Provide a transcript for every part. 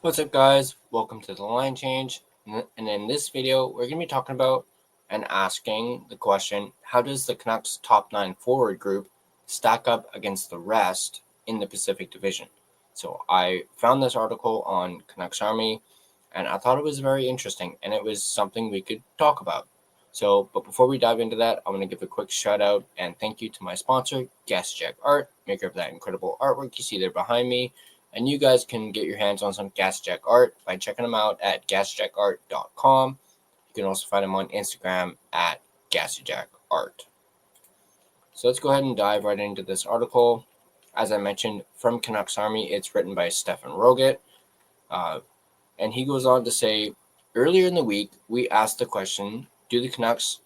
What's up, guys? Welcome to the line change. And in this video, we're going to be talking about and asking the question, how does the Canucks top 9 forward group stack up against the rest in the Pacific Division? So I found this article on Canucks Army, and I thought it was very interesting, and it was something we could talk about. But before we dive into that, I'm going to give a quick shout out and thank you to my sponsor, Gassy Jack Art, maker of that incredible artwork you see there behind me. And you guys can get your hands on some Gassy Jack Art by checking them out at gassyjackart.com. You can also find them on Instagram at Gassy Jack Art. So let's go ahead and dive right into this article. As I mentioned, from Canucks Army, it's written by Stefan Roget. And he goes on to say, earlier in the week, we asked the question, do the Canucks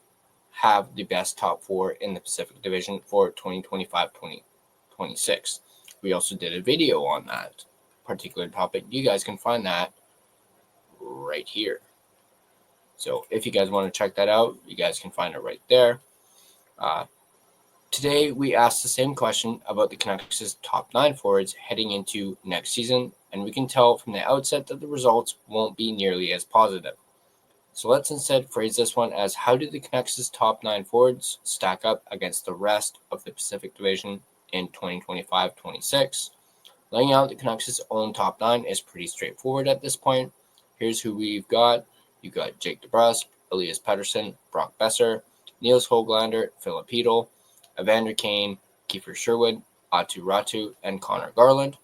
have the best top four in the Pacific Division for 2025-2026? We also did a video on that particular topic. You guys can find that right here. So if you guys want to check that out, you guys can find it right there. Today, we asked the same question about the Canucks' top 9 forwards heading into next season, and we can tell from the outset that the results won't be nearly as positive. So let's instead phrase this one as, how do the Canucks' top 9 forwards stack up against the rest of the Pacific Division in 2025-26. Laying out the Canucks' own top 9 is pretty straightforward at this point. Here's who we've got. You've got Jake DeBrusk, Elias Pettersson, Brock Besser, Niels Höglander, Philip Hedl, Evander Kane, Kiefer Sherwood, Aatu Räty, and Connor Garland.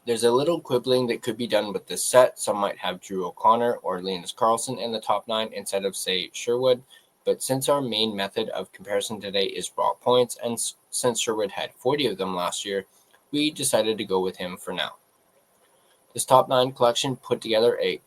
There's a little quibbling that could be done with this set. Some might have Drew O'Connor or Linus Karlsson in the top 9 instead of, say, Sherwood. But since our main method of comparison today is raw points, and since Sherwood had 40 of them last year, we decided to go with him for now. This top 9 collection put together a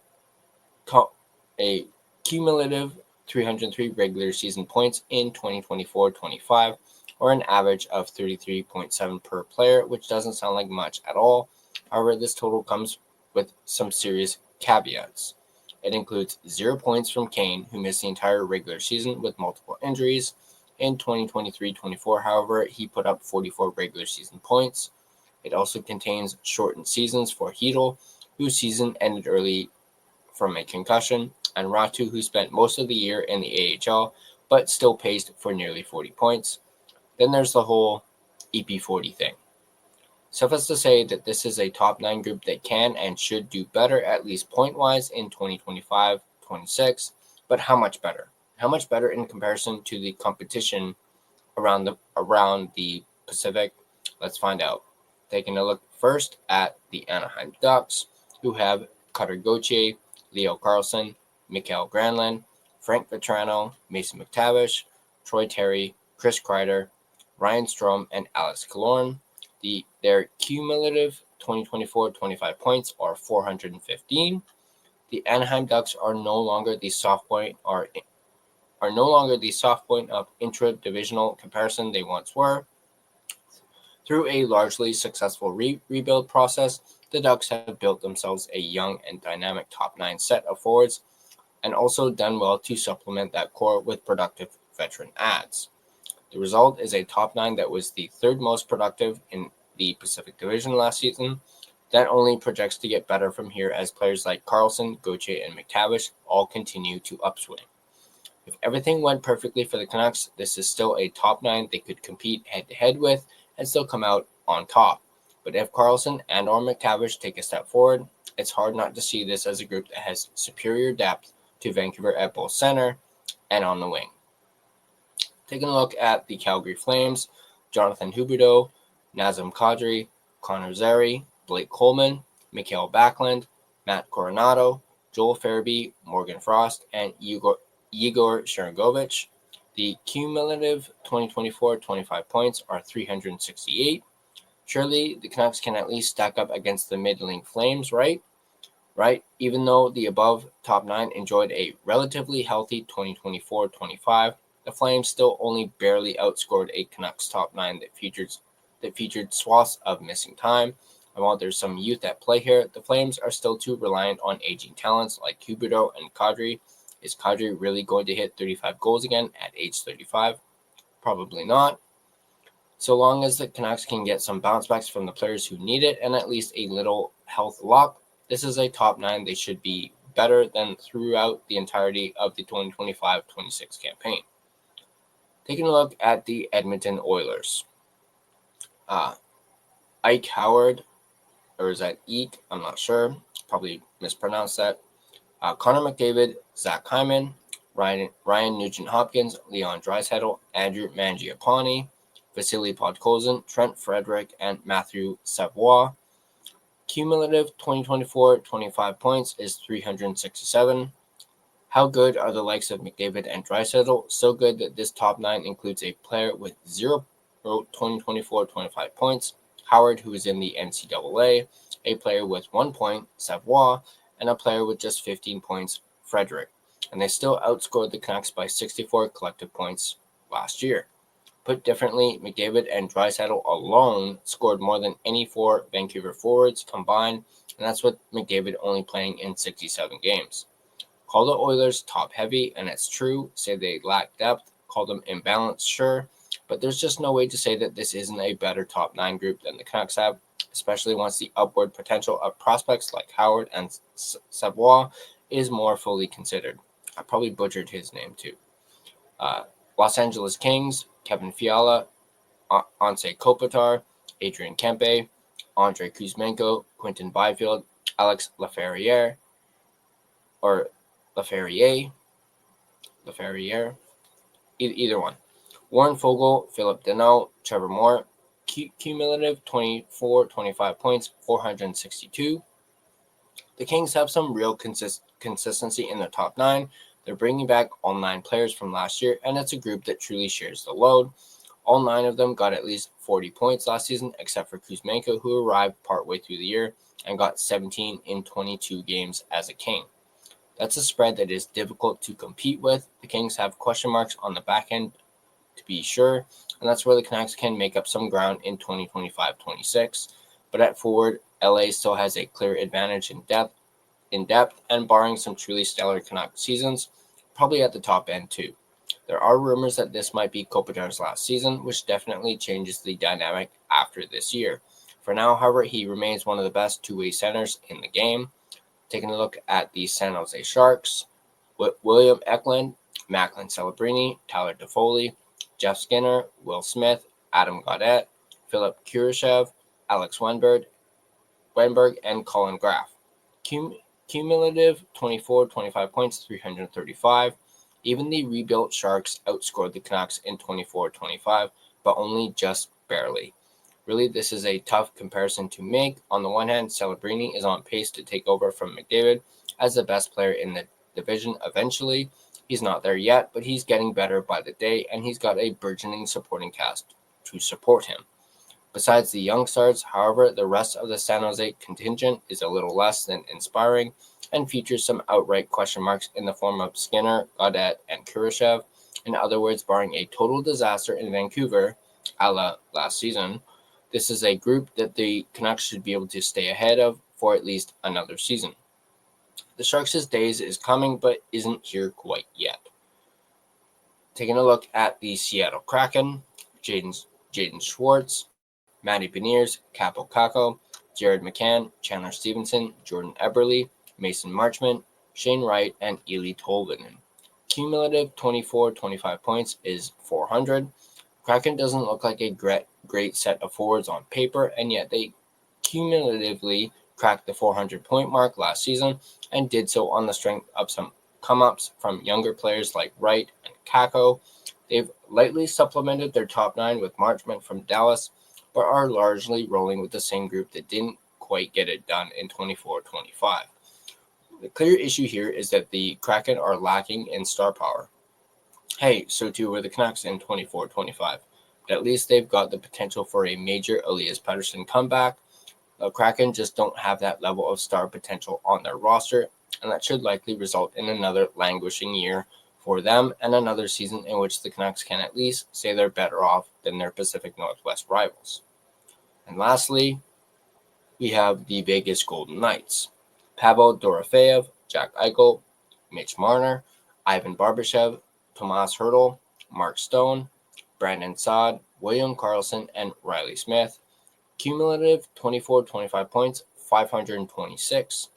cumulative 303 regular season points in 2024-25, or an average of 33.7 per player, which doesn't sound like much at all. However, this total comes with some serious caveats. It includes 0 points from Kane, who missed the entire regular season with multiple injuries. In 2023-24, however, he put up 44 regular season points. It also contains shortened seasons for Hedl, whose season ended early from a concussion, and Räty, who spent most of the year in the AHL, but still paced for nearly 40 points. Then there's the whole EP40 thing. Suffice to say that this is a top 9 group that can and should do better, at least point-wise, in 2025-26. But how much better? How much better in comparison to the competition around the Pacific? Let's find out. Taking a look first at the Anaheim Ducks, who have Cutter Gauthier, Leo Carlsson, Mikael Granlund, Frank Vatrano, Mason McTavish, Troy Terry, Chris Kreider, Ryan Strome, and Alex Killorn. Their cumulative 2024-25 points are 415. The Anaheim Ducks are no longer the soft point of intra-divisional comparison they once were. Through a largely successful rebuild process, the Ducks have built themselves a young and dynamic top 9 set of forwards, and also done well to supplement that core with productive veteran adds. The result is a top 9 that was the third most productive in the Pacific Division last season. That only projects to get better from here as players like Carlsson, Gauthier, and McTavish all continue to upswing. If everything went perfectly for the Canucks, this is still a top 9 they could compete head-to-head with and still come out on top. But if Carlsson and or McTavish take a step forward, it's hard not to see this as a group that has superior depth to Vancouver at both center and on the wing. Taking a look at the Calgary Flames, Jonathan Huberdeau, Nazem Kadri, Connor Zary, Blake Coleman, Mikael Backlund, Matt Coronado, Joel Farabee, Morgan Frost, and Igor Sharangovich. The cumulative 2024-25 points are 368. Surely the Canucks can at least stack up against the middling Flames, right? Right? Even though the above top 9 enjoyed a relatively healthy 2024-25, the Flames still only barely outscored a Canucks top 9 that featured swaths of missing time. And while there's some youth at play here, the Flames are still too reliant on aging talents like Huberdeau and Kadri. Is Kadri really going to hit 35 goals again at age 35? Probably not. So long as the Canucks can get some bounce backs from the players who need it and at least a little health luck, this is a top 9 they should be better than throughout the entirety of the 2025-26 campaign. Taking a look at the Edmonton Oilers. Ike Howard, or is that Eek? I'm not sure. Probably mispronounced that. Connor McDavid, Zach Hyman, Ryan Nugent-Hopkins, Leon Draisaitl, Andrew Mangiapane, Vasily Podkolzin, Trent Frederic, and Matthew Savoie. Cumulative 2024-25 points is 367. How good are the likes of McDavid and Draisaitl? So good that this top 9 includes a player with 0 2024-25 points, Howard, who is in the NCAA, a player with 1 point, Savoie, and a player with just 15 points, Frederic. And they still outscored the Canucks by 64 collective points last year. Put differently, McDavid and Draisaitl alone scored more than any 4 Vancouver forwards combined, and that's with McDavid only playing in 67 games. Call the Oilers top-heavy, and it's true. Say they lack depth. Call them imbalanced, sure. But there's just no way to say that this isn't a better top 9 group than the Canucks have, especially once the upward potential of prospects like Howard and Savoie is more fully considered. I probably butchered his name too. Los Angeles Kings, Kevin Fiala, Anse Kopitar, Adrian Kempe, Andrei Kuzmenko, Quinton Byfield, Alex Laferriere, either one. Warren Fogle, Philip Deneau, Trevor Moore, cumulative 24-25 points, 462. The Kings have some real consistency in the top 9. They're bringing back all 9 players from last year, and it's a group that truly shares the load. All 9 of them got at least 40 points last season, except for Kuzmenko, who arrived partway through the year and got 17 in 22 games as a King. That's a spread that is difficult to compete with. The Kings have question marks on the back end, to be sure, and that's where the Canucks can make up some ground in 2025-26. But at forward, LA still has a clear advantage in depth, and barring some truly stellar Canucks seasons, probably at the top end too. There are rumors that this might be Kopitar's last season, which definitely changes the dynamic after this year. For now, however, he remains one of the best two-way centers in the game. Taking a look at the San Jose Sharks, William Eklund, Macklin Celebrini, Tyler Toffoli, Jeff Skinner, Will Smith, Adam Gaudette, Philip Kurashev, Alex Wenberg, and Colin Graff. Cumulative 24-25 points, 335. Even the rebuilt Sharks outscored the Canucks in 24-25, but only just barely. Really, this is a tough comparison to make. On the one hand, Celebrini is on pace to take over from McDavid as the best player in the division eventually. He's not there yet, but he's getting better by the day, and he's got a burgeoning supporting cast to support him. Besides the young stars, however, the rest of the San Jose contingent is a little less than inspiring and features some outright question marks in the form of Skinner, Gaudette, and Kurashev. In other words, barring a total disaster in Vancouver, a la last season, this is a group that the Canucks should be able to stay ahead of for at least another season. The Sharks' days is coming, but isn't here quite yet. Taking a look at the Seattle Kraken, Jaden Schwartz, Matty Beniers, Capo Caco, Jared McCann, Chandler Stevenson, Jordan Eberle, Mason Marchment, Shane Wright, and Eli Tolvanen. Cumulative 24-25 points is 400. Kraken doesn't look like a great set of forwards on paper, and yet they cumulatively cracked the 400-point mark last season and did so on the strength of some come-ups from younger players like Wright and Kako. They've lightly supplemented their top 9 with Marchment from Dallas, but are largely rolling with the same group that didn't quite get it done in 24-25. The clear issue here is that the Kraken are lacking in star power. Hey, so too were the Canucks in 24-25. But at least they've got the potential for a major Elias Pettersson comeback. The Kraken just don't have that level of star potential on their roster, and that should likely result in another languishing year for them and another season in which the Canucks can at least say they're better off than their Pacific Northwest rivals. And lastly, we have the Vegas Golden Knights. Pavel Dorofeyev, Jack Eichel, Mitch Marner, Ivan Barbashev, Tomas Hertl, Mark Stone, Brandon Saad, William Karlsson, and Riley Smith. Cumulative 24-25 points, 526.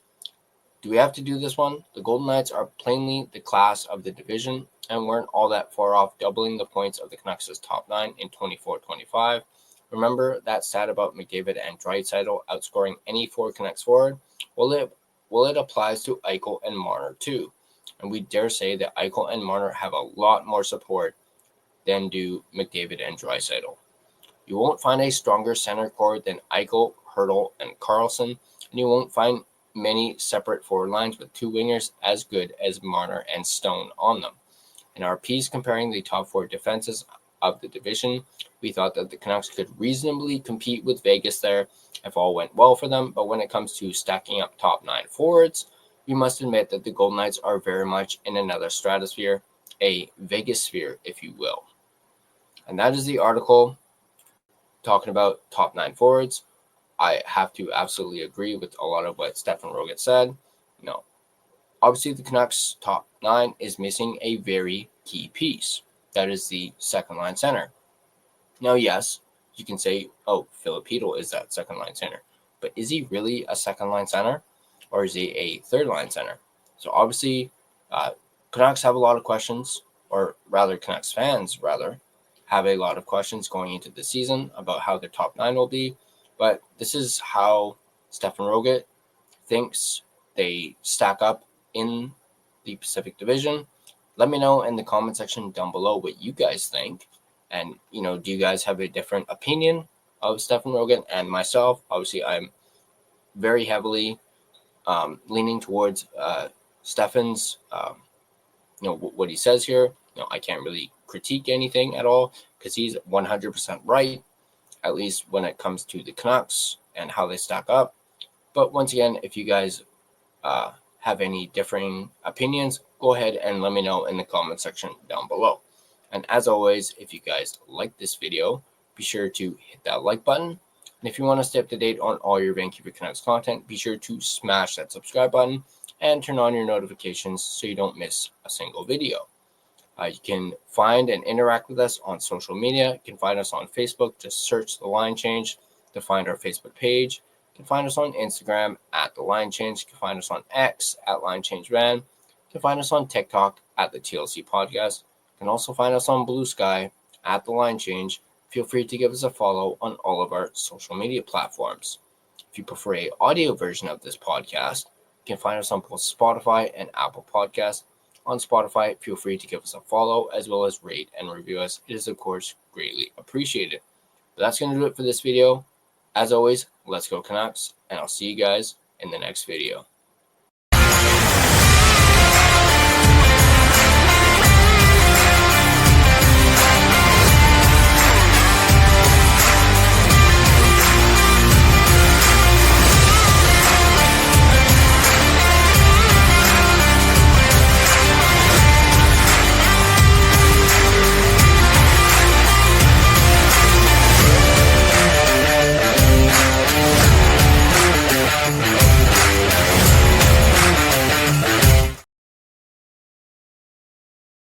Do we have to do this one? The Golden Knights are plainly the class of the division and weren't all that far off doubling the points of the Canucks' top 9 in 24-25. Remember that stat about McDavid and Draisaitl outscoring any 4 Canucks forward? Well, it applies to Eichel and Marner too. And we dare say that Eichel and Marner have a lot more support than do McDavid and Draisaitl. You won't find a stronger center core than Eichel, Hertl, and Karlsson, and you won't find many separate forward lines with 2 wingers as good as Marner and Stone on them. In our piece comparing the top 4 defenses of the division, we thought that the Canucks could reasonably compete with Vegas there if all went well for them, but when it comes to stacking up top 9 forwards, we must admit that the Golden Knights are very much in another stratosphere, a Vegas sphere, if you will. And that is the article talking about top 9 forwards. I have to absolutely agree with a lot of what Stefan Roget said. No. Obviously, the Canucks' top 9 is missing a very key piece. That is the second-line center. Now, yes, you can say, oh, Filipino is that second-line center. But is he really a second-line center? Or is he a third-line center? So, obviously, Canucks have a lot of questions, or rather, Canucks fans, have a lot of questions going into the season about how their top 9 will be. But this is how Stefan Roget thinks they stack up in the Pacific Division. Let me know in the comment section down below what you guys think. And, do you guys have a different opinion of Stefan Roget and myself? Obviously, I'm very heavily leaning towards Stefan's, what he says here. I can't really critique anything at all because he's 100% right, at least when it comes to the Canucks and how they stack up. But once again, if you guys have any differing opinions, go ahead and let me know in the comment section down below. And as always, if you guys like this video, be sure to hit that like button. And if you want to stay up to date on all your Vancouver Canucks content, be sure to smash that subscribe button and turn on your notifications so you don't miss a single video. You can find and interact with us on social media. You can find us on Facebook. Just search The Line Change to find our Facebook page. You can find us on Instagram at The Line Change. You can find us on X at Line Change Van. You can find us on TikTok at The TLC Podcast. You can also find us on Blue Sky at The Line Change. Feel free to give us a follow on all of our social media platforms. If you prefer an audio version of this podcast, you can find us on both Spotify and Apple Podcasts. On Spotify, feel free to give us a follow as well as rate and review us. It is, of course, greatly appreciated. But that's going to do it for this video. As always, let's go Canucks, and I'll see you guys in the next video.